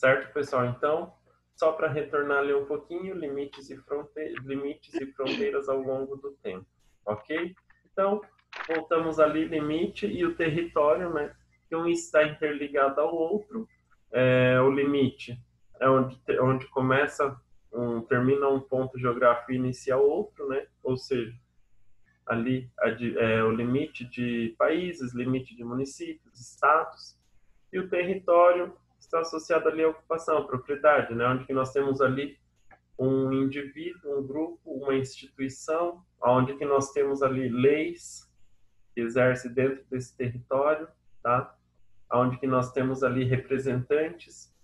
Certo, pessoal? Então, só para retornar ali um pouquinho, limites e fronteiras ao longo do tempo, ok? Então, voltamos ali, limite e o território, né? Que um está interligado ao outro. O limite é onde começa, termina um ponto geográfico e inicia outro, né? Ou seja, ali o limite de países, limite de municípios, estados, e o território está associado ali à ocupação, à propriedade, né? Onde que nós temos ali um indivíduo, um grupo, uma instituição, onde que nós temos ali leis que exercem dentro desse território, tá? Onde que nós temos ali representantes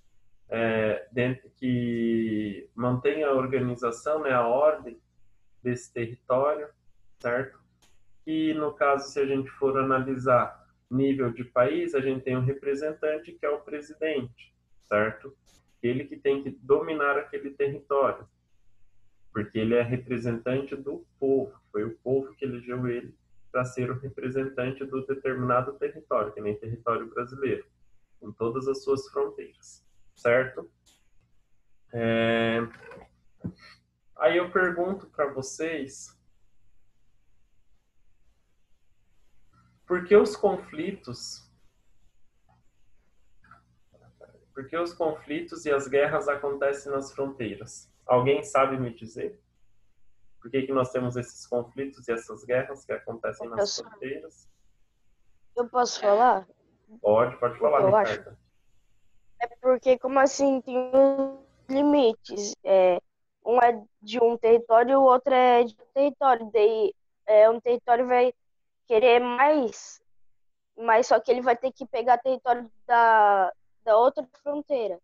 dentro que mantém a organização, né, a ordem desse território, certo? E no caso, se a gente for analisar nível de país, a gente tem um representante que é o presidente, certo? Ele que tem que dominar aquele território, porque ele é representante do povo, foi o povo que elegeu ele para ser o representante do determinado território, que nem território brasileiro, com todas as suas fronteiras, certo? Aí eu pergunto para vocês, por que os conflitos Por que os conflitos e as guerras acontecem nas fronteiras? Alguém sabe me dizer? Por que nós temos esses conflitos e essas guerras que acontecem nas Professor, fronteiras? eu posso falar Pode o que falar, eu acho? Ricardo. É porque, como assim, tem os limites. Um é de um território e o outro é de outro território. Daí, um território vai querer mais, mas só que ele vai ter que pegar território da outra fronteira.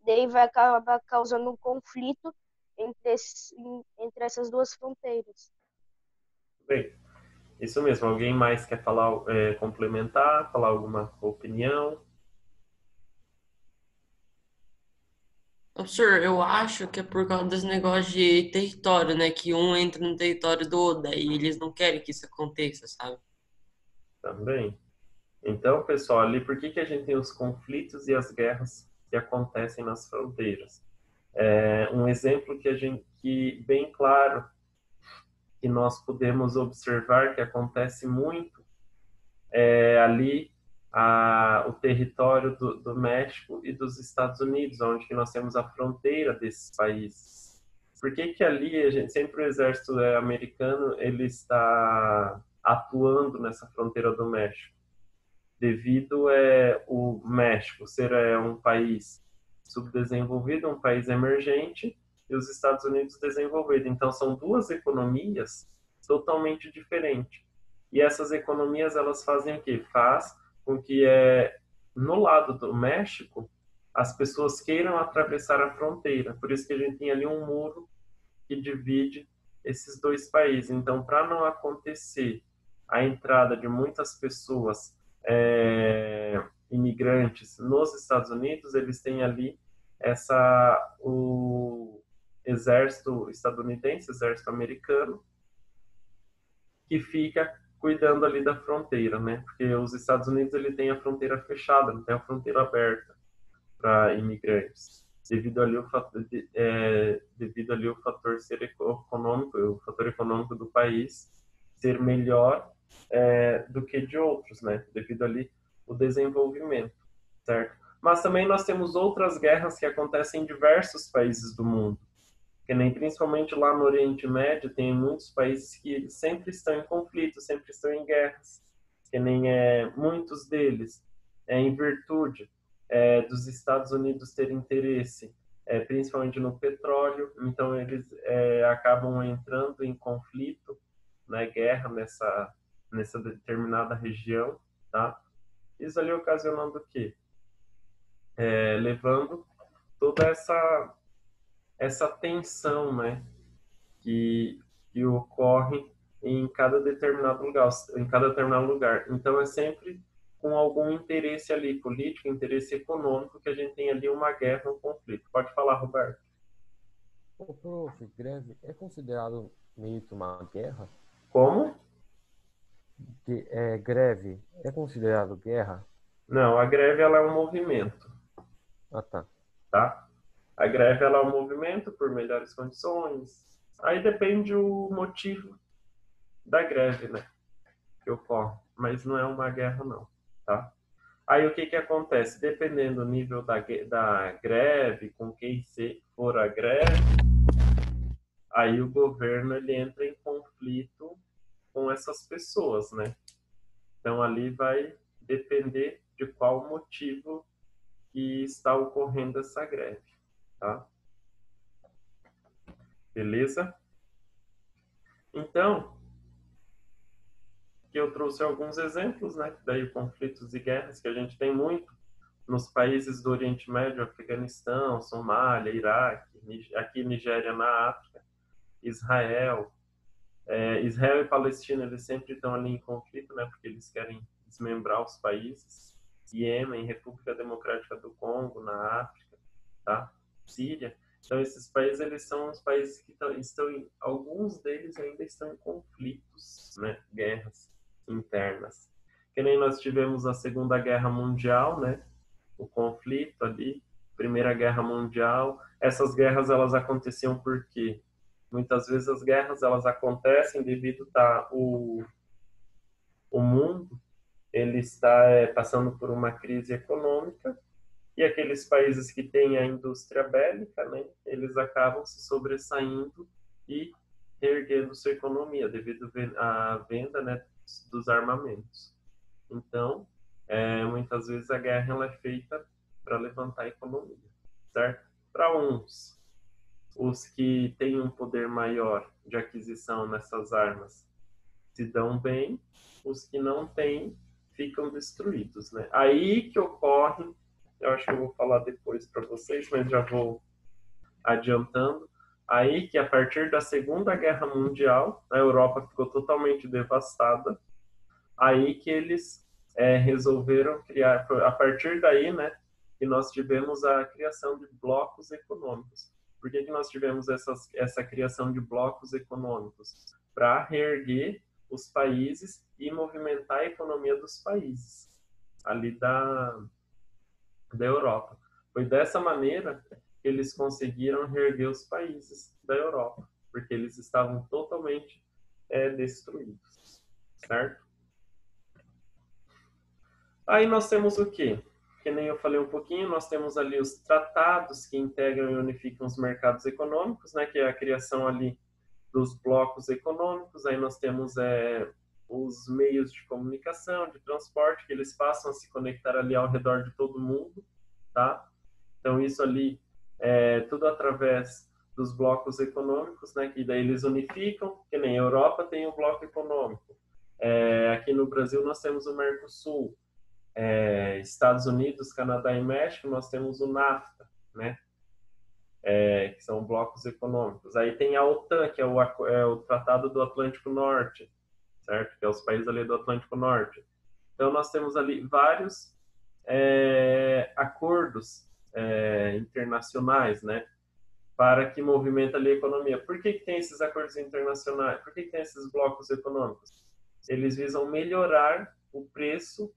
Daí vai acabar causando um conflito entre essas duas fronteiras. Bem, isso mesmo. Alguém mais quer falar, complementar, falar alguma opinião? Professor, eu acho que é por causa desse negócio de território, né? Que um entra no território do outro, daí eles não querem que isso aconteça, sabe? Também. Então, pessoal, ali por que a gente tem os conflitos e as guerras que acontecem nas fronteiras? Um exemplo que bem claro que nós podemos observar que acontece muito ali o território do México e dos Estados Unidos, onde que nós temos a fronteira desses países. Por que ali sempre o exército americano ele está atuando nessa fronteira do México? Devido o México ser um país subdesenvolvido, um país emergente, e os Estados Unidos desenvolvido. Então são duas economias totalmente diferentes. E essas economias elas fazem o quê? Faz com que no lado do México as pessoas queiram atravessar a fronteira. Por isso que a gente tem ali um muro que divide esses dois países. Então, para não acontecer a entrada de muitas pessoas imigrantes nos Estados Unidos, eles têm ali o exército estadunidense, exército americano, que fica cuidando ali da fronteira, né? Porque os Estados Unidos ele tem a fronteira fechada, não tem a fronteira aberta para imigrantes, devido ali o fator ser econômico, o fator econômico do país ser melhor do que de outros, né? Devido ali o desenvolvimento, certo? Mas também nós temos outras guerras que acontecem em diversos países do mundo, que nem principalmente lá no Oriente Médio tem muitos países que sempre estão em conflito, sempre estão em guerras, que nem muitos deles em virtude dos Estados Unidos terem interesse, principalmente no petróleo, então eles acabam entrando em conflito, né, guerra nessa determinada região, tá? Isso ali ocasionando o quê? Levando toda essa tensão, né, que, que ocorre em cada determinado lugar. Então é sempre com algum interesse ali político, interesse econômico que a gente tem ali uma guerra, um conflito. Pode falar, Roberto. Ô, prof, greve é considerado meio que uma guerra? Como? Greve é considerado guerra? Não, a greve ela é um movimento, Ah, tá. tá? A greve ela é um movimento por melhores condições. Aí depende o motivo da greve, né, que ocorre, mas não é uma guerra não, tá? Aí o que que acontece? Dependendo do nível da greve, com quem for a greve, aí o governo ele entra em conflito com essas pessoas, né? Então ali vai depender de qual motivo que está ocorrendo essa greve, tá? Beleza? Então, que eu trouxe alguns exemplos, né? Daí conflitos e guerras que a gente tem muito nos países do Oriente Médio, Afeganistão, Somália, Iraque, aqui Nigéria na África, Israel. Israel e Palestina, eles sempre estão ali em conflito, né? Porque eles querem desmembrar os países. Iêmen, República Democrática do Congo, na África, tá? Síria. Então, esses países, eles são os países que alguns deles ainda estão em conflitos, né? Guerras internas. Que nem nós tivemos a Segunda Guerra Mundial, né? O conflito ali, Primeira Guerra Mundial. Essas guerras, elas aconteciam por quê? Muitas vezes as guerras, elas acontecem devido a o mundo ele está passando por uma crise econômica e aqueles países que têm a indústria bélica, né, eles acabam se sobressaindo e reerguendo sua economia devido à venda, né, dos armamentos. Então, muitas vezes a guerra ela é feita para levantar a economia, certo? Para uns, os que têm um poder maior de aquisição nessas armas se dão bem, os que não têm ficam destruídos, né? Aí que ocorre, eu acho que eu vou falar depois para vocês, mas já vou adiantando, aí que a partir da Segunda Guerra Mundial, a Europa ficou totalmente devastada, aí que eles resolveram criar, a partir daí, né, que nós tivemos a criação de blocos econômicos. Por que nós tivemos essa criação de blocos econômicos? Para reerguer os países e movimentar a economia dos países ali da Europa. Foi dessa maneira que eles conseguiram reerguer os países da Europa, porque eles estavam totalmente destruídos, certo? Aí nós temos o quê? Que nem eu falei um pouquinho, nós temos ali os tratados que integram e unificam os mercados econômicos, né, que é a criação ali dos blocos econômicos. Aí nós temos os meios de comunicação, de transporte, que eles passam a se conectar ali ao redor de todo mundo, tá? Então isso ali tudo através dos blocos econômicos, né, que daí eles unificam, que nem a Europa tem o bloco econômico. Aqui no Brasil nós temos o Mercosul. Estados Unidos, Canadá e México, nós temos o NAFTA, né? Que são blocos econômicos. Aí tem a OTAN, que é o Tratado do Atlântico Norte, certo? Que é os países ali do Atlântico Norte. Então nós temos ali vários acordos internacionais, né? Para que movimenta ali a economia. Por que tem esses acordos internacionais? Por que tem esses blocos econômicos? Eles visam melhorar o preço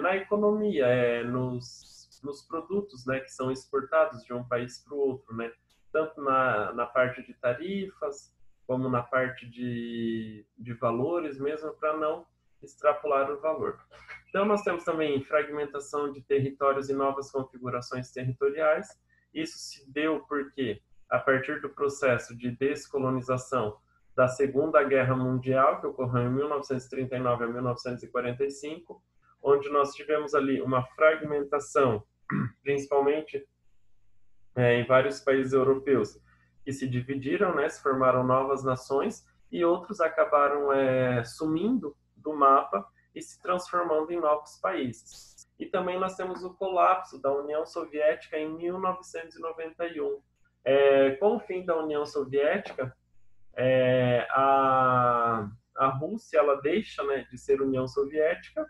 na economia, nos produtos, né, que são exportados de um país para o outro, né, tanto na parte de tarifas, como na parte de valores, mesmo para não extrapolar o valor. Então, nós temos também fragmentação de territórios e novas configurações territoriais. Isso se deu porque, a partir do processo de descolonização da Segunda Guerra Mundial, que ocorreu em 1939 a 1945, onde nós tivemos ali uma fragmentação, principalmente em vários países europeus, que se dividiram, né, se formaram novas nações, e outros acabaram sumindo do mapa e se transformando em novos países. E também nós temos o colapso da União Soviética em 1991. Com o fim da União Soviética, a Rússia ela deixa, né, de ser União Soviética,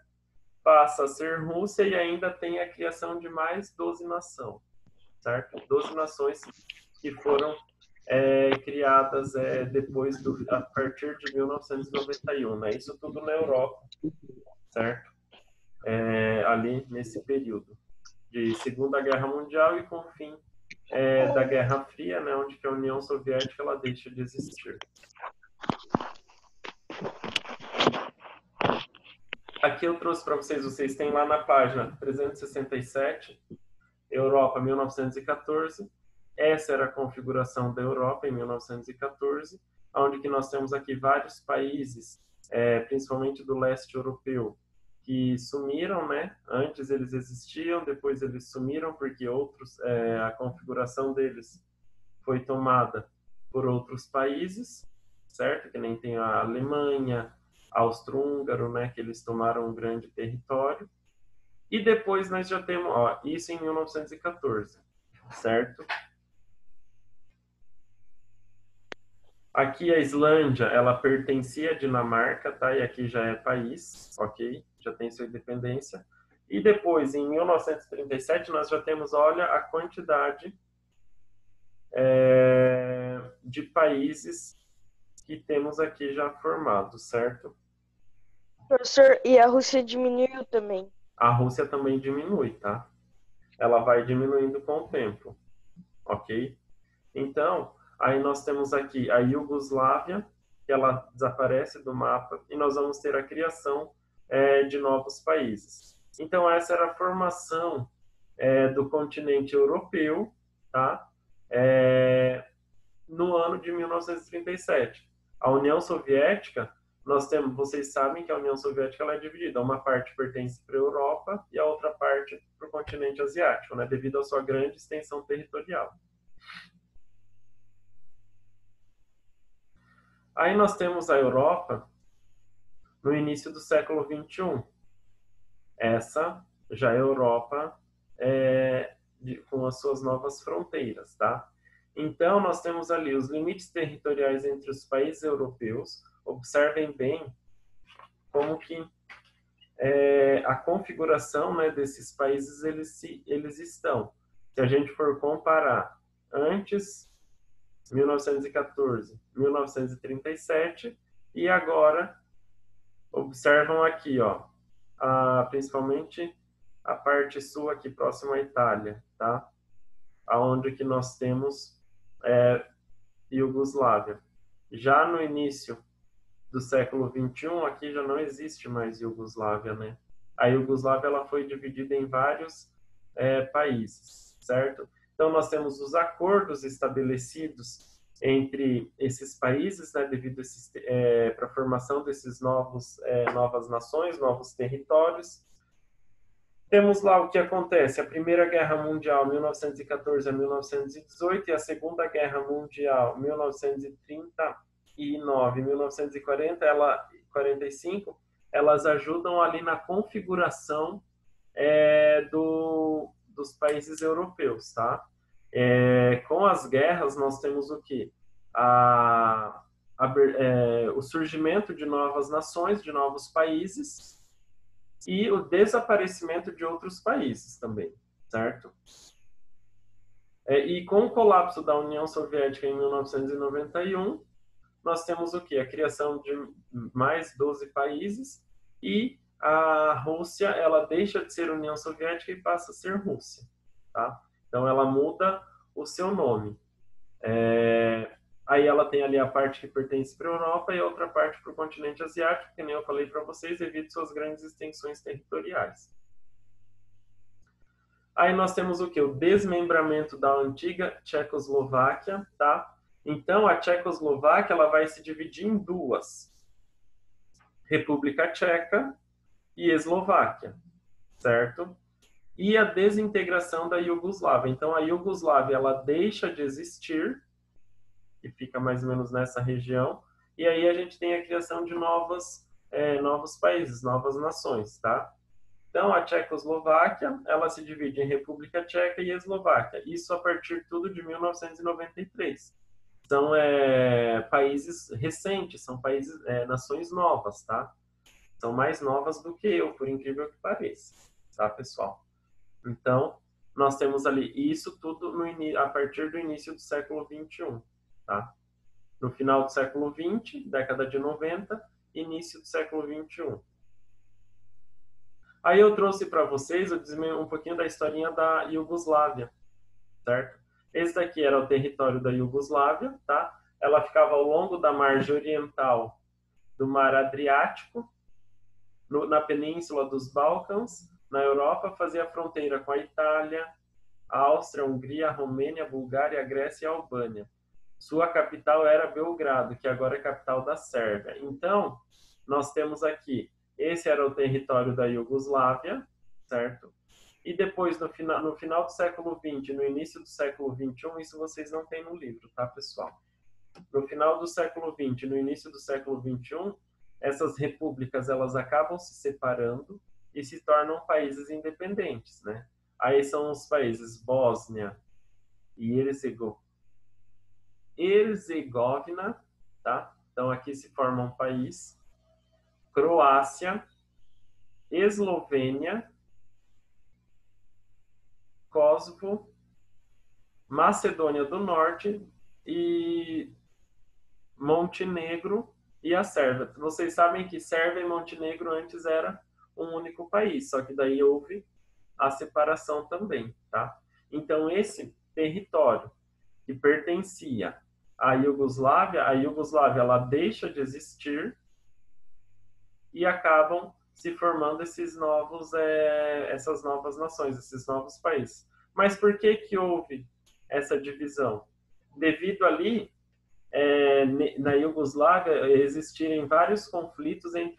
passa a ser Rússia e ainda tem a criação de mais 12 nações, certo? 12 nações que foram criadas a partir de 1991, né? Isso tudo na Europa, certo? Ali nesse período. de Segunda Guerra Mundial e com o fim da Guerra Fria, né, onde que a União Soviética ela deixa de existir. Aqui eu trouxe para vocês têm lá na página 367, Europa 1914. Essa era a configuração da Europa em 1914, onde que nós temos aqui vários países, principalmente do leste europeu, que sumiram, né? Antes eles existiam, depois eles sumiram porque a configuração deles foi tomada por outros países, certo? Que nem tem a Alemanha, Austro-Húngaro, né? Que eles tomaram um grande território. E depois nós já temos, isso em 1914, certo? Aqui a Islândia, ela pertencia à Dinamarca, tá? E aqui já é país, ok? Já tem sua independência. E depois, em 1937, nós já temos, olha, a quantidade de países que temos aqui já formados, certo? Professor, e a Rússia diminuiu também? A Rússia também diminui, tá? Ela vai diminuindo com o tempo, ok? Então, aí nós temos aqui a Iugoslávia, que ela desaparece do mapa, e nós vamos ter a criação de novos países. Então, essa era a formação do continente europeu, tá? No ano de 1937. A União Soviética, vocês sabem que a União Soviética ela é dividida. Uma parte pertence para a Europa e a outra parte para o continente asiático, né? Devido à sua grande extensão territorial. Aí nós temos a Europa no início do século XXI. Essa já é a Europa com as suas novas fronteiras, tá? Então, nós temos ali os limites territoriais entre os países europeus. Observem bem como que a configuração, né, desses países eles estão. Se a gente for comparar antes 1914, 1937 e agora, observam aqui, ó, principalmente a parte sul aqui próxima à Itália, tá? Aonde que nós temos Iugoslávia. Já no início do século XXI, aqui já não existe mais Iugoslávia, né? A Iugoslávia ela foi dividida em vários países, certo? Então, nós temos os acordos estabelecidos entre esses países, né, devido para a formação desses novas nações, novos territórios. Temos lá o que acontece, a Primeira Guerra Mundial, 1914 a 1918, e a Segunda Guerra Mundial, 1939 e 1945, elas ajudam ali na configuração dos países europeus, tá? Com as guerras, nós temos o quê? O surgimento de novas nações, de novos países, e o desaparecimento de outros países também, certo? E com o colapso da União Soviética em 1991, nós temos o quê? A criação de mais 12 países e a Rússia, ela deixa de ser União Soviética e passa a ser Rússia, tá? Então, ela muda o seu nome. Aí ela tem ali a parte que pertence para a Europa e a outra parte para o continente asiático, que nem eu falei para vocês, devido às suas grandes extensões territoriais. Aí nós temos o quê? O desmembramento da antiga Tchecoslováquia, tá? Então, a Tchecoslováquia ela vai se dividir em duas. República Tcheca e Eslováquia, certo? E a desintegração da Iugoslávia. Então, a Iugoslávia ela deixa de existir, que fica mais ou menos nessa região, e aí a gente tem a criação de novos países, novas nações, tá? Então, a Tchecoslováquia, ela se divide em República Tcheca e Eslováquia, isso a partir tudo de 1993. São países recentes, são países, nações novas, tá? São mais novas do que eu, por incrível que pareça, tá, pessoal? Então, nós temos ali isso tudo a partir do início do século XXI. Tá? No final do século XX, década de 90, início do século XXI. Aí eu trouxe para vocês um pouquinho da historinha da Iugoslávia, certo? Esse daqui era o território da Iugoslávia, tá? Ela ficava ao longo da margem oriental do Mar Adriático, na península dos Balcãs, na Europa, fazia fronteira com a Itália, a Áustria, a Hungria, a Romênia, a Bulgária, a Grécia e a Albânia. Sua capital era Belgrado, que agora é capital da Sérvia. Então, nós temos aqui, esse era o território da Iugoslávia, certo? E depois, no final do século XX, no início do século XXI, isso vocês não têm no livro, tá, pessoal? No final do século XX, no início do século XXI, essas repúblicas elas acabam se separando e se tornam países independentes, né? Aí são os países Bósnia e Herzegovina, tá? Então aqui se forma um país. Croácia, Eslovênia, Kosovo, Macedônia do Norte e Montenegro e a Sérvia. Vocês sabem que Sérvia e Montenegro antes era um único país, só que daí houve a separação também, tá? Então esse território que pertencia à Iugoslávia, a Iugoslávia ela deixa de existir e acabam se formando essas novas nações, esses novos países. Mas por que que houve essa divisão? Devido ali na Iugoslávia existirem vários conflitos entre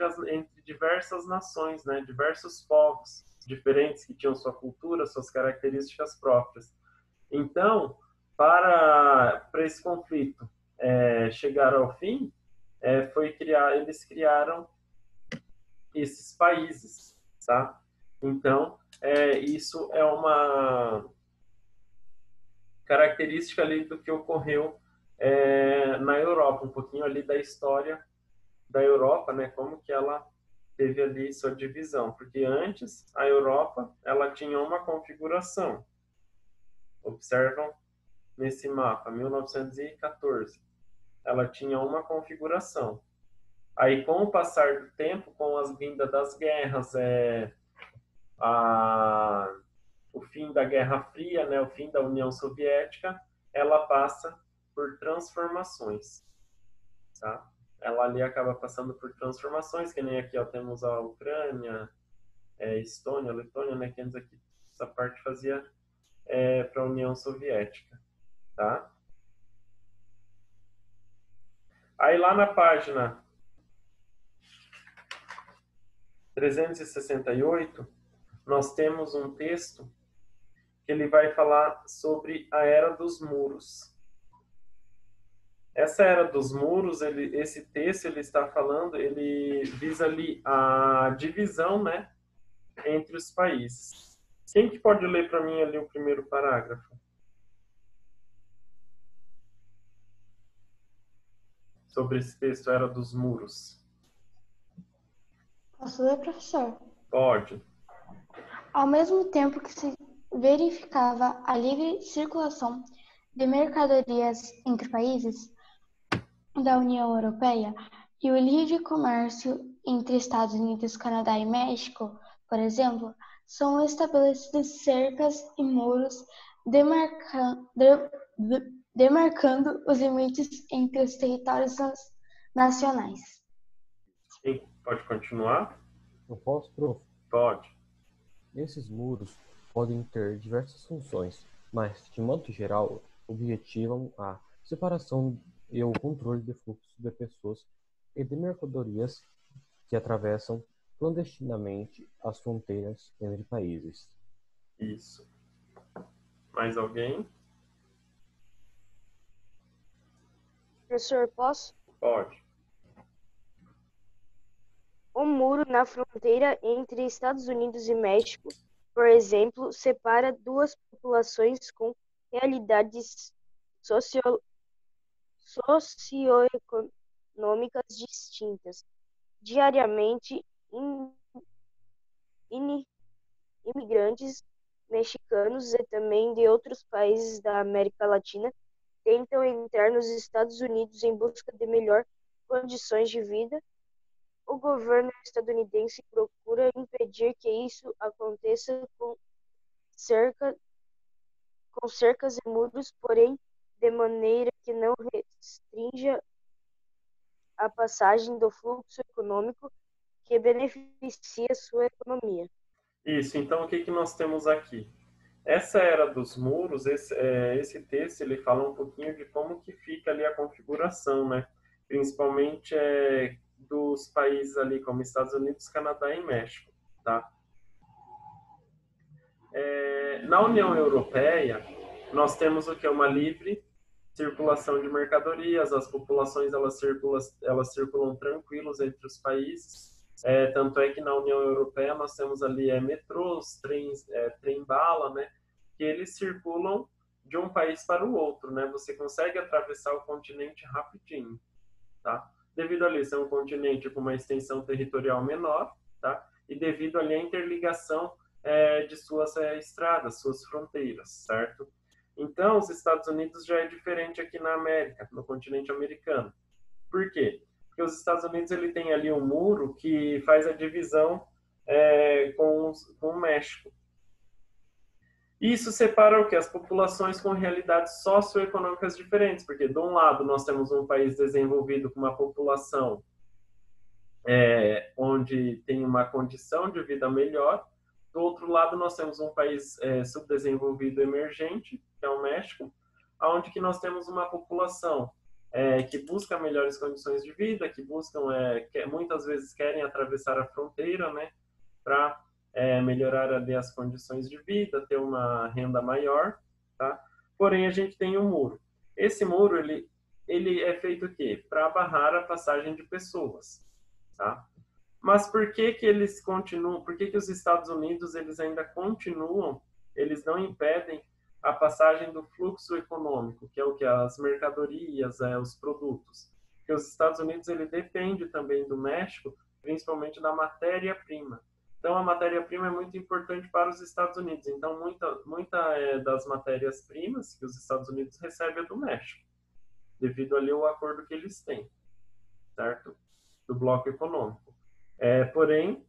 diversas nações, né? Diversos povos diferentes que tinham sua cultura, suas características próprias. Então, para esse conflito chegar ao fim, eles criaram esses países, tá? Então, isso é uma característica ali do que ocorreu na Europa, um pouquinho ali da história da Europa, né? Como que ela teve ali sua divisão, porque antes a Europa ela tinha uma configuração. Observam nesse mapa, 1914, ela tinha uma configuração. Aí, com o passar do tempo, com as vindas das guerras, o fim da Guerra Fria, né, o fim da União Soviética, ela passa por transformações, tá? Ela ali acaba passando por transformações, que nem aqui ó, temos a Ucrânia, Estônia, Letônia, né, que antes aqui essa parte fazia para a União Soviética, tá? Aí lá na página 368, nós temos um texto que ele vai falar sobre a Era dos Muros. Essa Era dos Muros, esse texto ele está falando, ele visa ali a divisão, né, entre os países. Quem que pode ler para mim ali o primeiro parágrafo? Sobre esse texto, Era dos Muros. Posso ler, professor? Pode. Ao mesmo tempo que se verificava a livre circulação de mercadorias entre países da União Europeia e o livre comércio entre Estados Unidos, Canadá e México, por exemplo, são estabelecidas cercas e muros demarcando os limites entre os territórios nacionais. Sim, pode continuar? Eu posso, prof? Pode. Esses muros podem ter diversas funções, mas, de modo geral, objetivam a separação e o controle de fluxos de pessoas e de mercadorias que atravessam clandestinamente as fronteiras entre países. Isso. Mais alguém? Professor, posso? Pode. O muro na fronteira entre Estados Unidos e México, por exemplo, separa duas populações com realidades socioeconômicas distintas. Diariamente, imigrantes mexicanos e também de outros países da América Latina tentam entrar nos Estados Unidos em busca de melhores condições de vida o governo estadunidense procura impedir que isso aconteça cerca, com cercas e muros, porém, de maneira que não restrinja a passagem do fluxo econômico que beneficia sua economia. Isso, então o que nós temos aqui? Essa era dos muros, esse texto, ele fala um pouquinho de como que fica ali a configuração, né? Principalmente dos países ali como Estados Unidos, Canadá e México, tá? Na União Europeia, nós temos o que? Uma livre circulação de mercadorias, as populações elas circulam tranquilos entre os países. Tanto é que na União Europeia nós temos ali metrôs, trem-bala, né, que eles circulam de um país para o outro, né? Você consegue atravessar o continente rapidinho, tá? Devido ali ser um continente com uma extensão territorial menor, tá? E devido ali à interligação de suas estradas, suas fronteiras, certo? Então, os Estados Unidos já é diferente aqui na América, no continente americano. Por quê? Porque os Estados Unidos ele tem ali um muro que faz a divisão com o México. Isso separa o que? As populações com realidades socioeconômicas diferentes, porque de um lado nós temos um país desenvolvido com uma população onde tem uma condição de vida melhor. Do outro lado, nós temos um país subdesenvolvido emergente, que é o México, onde que nós temos uma população que busca melhores condições de vida, que buscam, muitas vezes querem atravessar a fronteira, né, para melhorar ali as condições de vida, ter uma renda maior, tá? Porém, a gente tem um muro. Esse muro, ele é feito o quê? Para barrar a passagem de pessoas, tá? Mas por que eles continuam, por que os Estados Unidos eles ainda continuam, eles não impedem a passagem do fluxo econômico, que é o que? As mercadorias, os produtos. Porque os Estados Unidos ele depende também do México, principalmente da matéria-prima. Então, a matéria-prima é muito importante para os Estados Unidos. Então, muita das matérias-primas que os Estados Unidos recebem é do México, devido ali ao acordo que eles têm, certo? Do bloco econômico. Porém,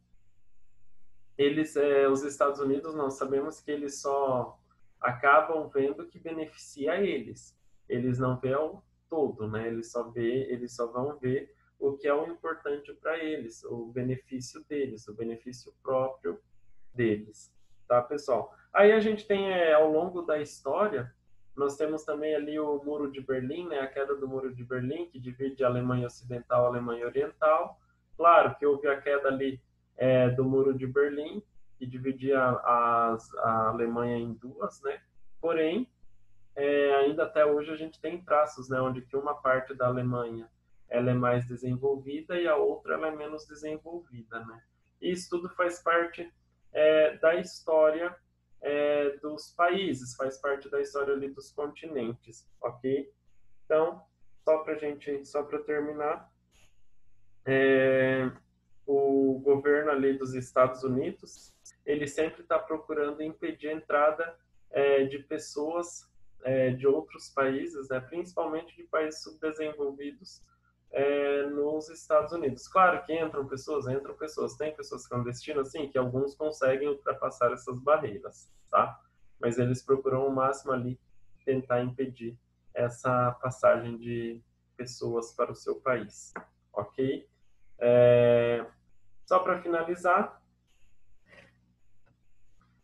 os Estados Unidos, nós sabemos que eles só acabam vendo o que beneficia eles. Eles não vê o todo, né? Eles só vão ver o que é o importante para eles, o benefício deles, o benefício próprio deles, tá, pessoal? Aí a gente tem, ao longo da história, nós temos também ali o Muro de Berlim, né? A queda do Muro de Berlim, que divide a Alemanha Ocidental e a Alemanha Oriental. Claro que houve a queda ali do Muro de Berlim, que dividia a Alemanha em duas, né? Porém, ainda até hoje a gente tem traços, né? Onde que uma parte da Alemanha ela é mais desenvolvida e a outra ela é menos desenvolvida, né? E isso tudo faz parte da história dos países, faz parte da história ali dos continentes, ok? Então, só para terminar, o governo ali dos Estados Unidos, ele sempre está procurando impedir a entrada de pessoas de outros países, né, principalmente de países subdesenvolvidos, nos Estados Unidos. Claro que entram pessoas, tem pessoas clandestinas, sim, que alguns conseguem ultrapassar essas barreiras, tá? Mas eles procuram ao máximo ali tentar impedir essa passagem de pessoas para o seu país, ok? Só para finalizar,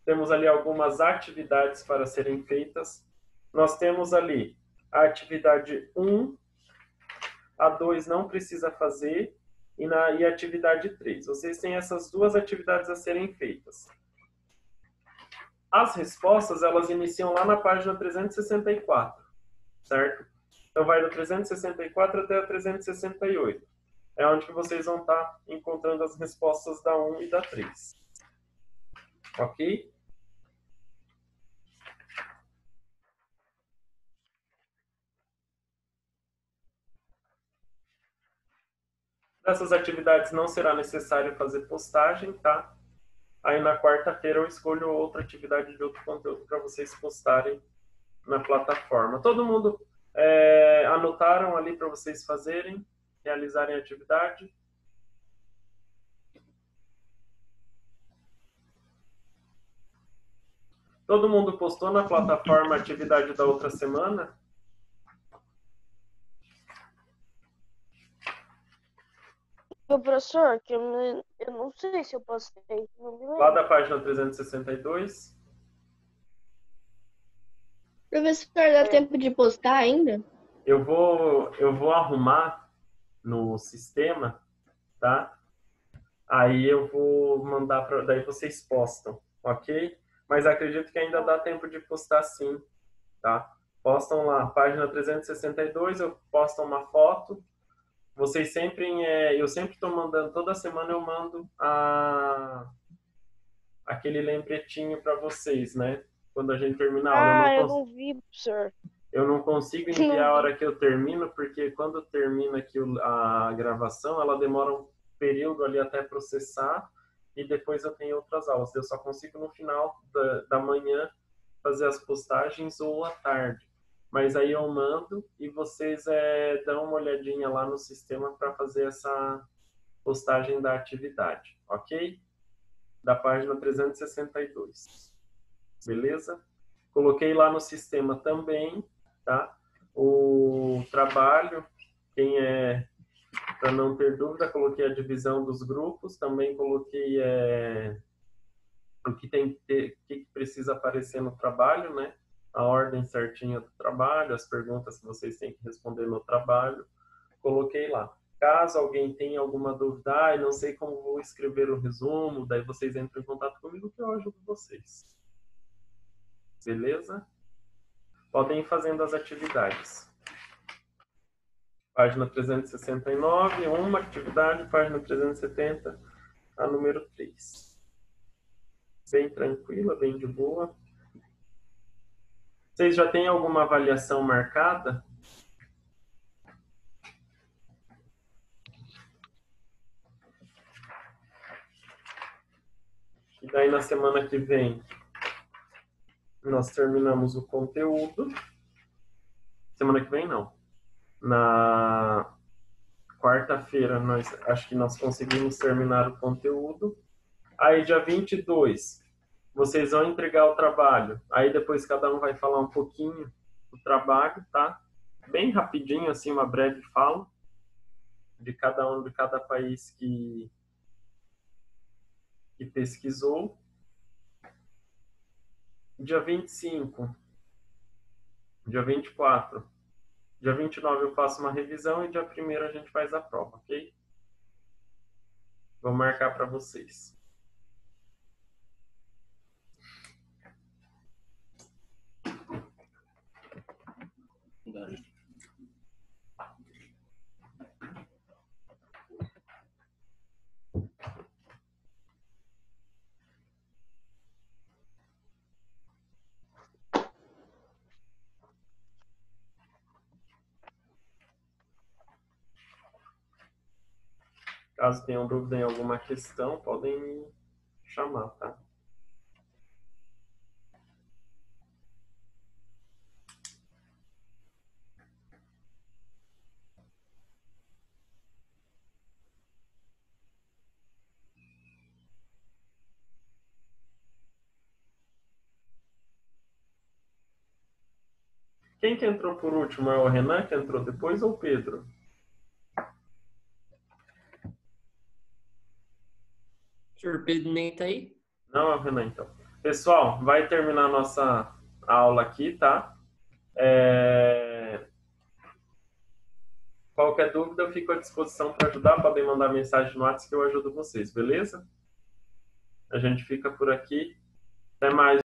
temos ali algumas atividades para serem feitas. Nós temos ali a atividade 1, a 2 não precisa fazer, e a atividade 3. Vocês têm essas duas atividades a serem feitas. As respostas, elas iniciam lá na página 364, certo? Então, vai do 364 até a 368. É onde que vocês vão estar encontrando as respostas da 1 e da 3. Ok? Nessas atividades não será necessário fazer postagem, tá? Aí na quarta-feira eu escolho outra atividade de outro conteúdo para vocês postarem na plataforma. Todo mundo anotaram ali para vocês fazerem, realizarem a atividade? Todo mundo postou na plataforma a atividade da outra semana? Meu professor, eu não sei se eu postei. Não me Lá lembro. da página 362. Professor, dá tempo de postar ainda? Eu vou arrumar no sistema, tá? Aí eu vou mandar para, daí vocês postam, ok? Mas acredito que ainda dá tempo de postar sim, tá? Postam lá, página 362, eu posto uma foto. Vocês sempre, eu sempre estou mandando, toda semana eu mando aquele lembretinho para vocês, né? Quando a gente termina a aula. Ah, eu não vi, professor. Eu não consigo enviar a hora que eu termino, porque quando termina aqui a gravação, ela demora um período ali até processar, e depois eu tenho outras aulas. Eu só consigo no final da manhã fazer as postagens ou à tarde. Mas aí eu mando e vocês dão uma olhadinha lá no sistema para fazer essa postagem da atividade, ok? Da página 362. Beleza? Coloquei lá no sistema também, tá? O trabalho, para não ter dúvida, coloquei a divisão dos grupos, também coloquei o que tem que ter, o que precisa aparecer no trabalho, né? A ordem certinha do trabalho, as perguntas que vocês têm que responder no trabalho, coloquei lá. Caso alguém tenha alguma dúvida, não sei como vou escrever o resumo, daí vocês entram em contato comigo que eu ajudo vocês. Beleza? Podem ir fazendo as atividades. Página 369, uma atividade, página 370, a número 3. Bem tranquila, bem de boa. Vocês já têm alguma avaliação marcada? E daí na semana que vem nós terminamos o conteúdo. Semana que vem não. Na quarta-feira acho que nós conseguimos terminar o conteúdo. Aí dia 22 vocês vão entregar o trabalho. Aí depois cada um vai falar um pouquinho do trabalho, tá? Bem rapidinho, assim, uma breve fala de cada um, de cada país que pesquisou. Dia 25, dia 24, dia 29 eu faço uma revisão e dia 1º a gente faz a prova, ok? Vou marcar para vocês. Caso tenham dúvida em alguma questão, podem me chamar, tá? Quem que entrou por último? É o Renan que entrou depois ou o Pedro? O senhor Pedro nem tá aí? Não, é o Renan, então. Pessoal, vai terminar a nossa aula aqui, tá? Qualquer dúvida, eu fico à disposição para ajudar. Podem mandar mensagem no WhatsApp que eu ajudo vocês, beleza? A gente fica por aqui. Até mais.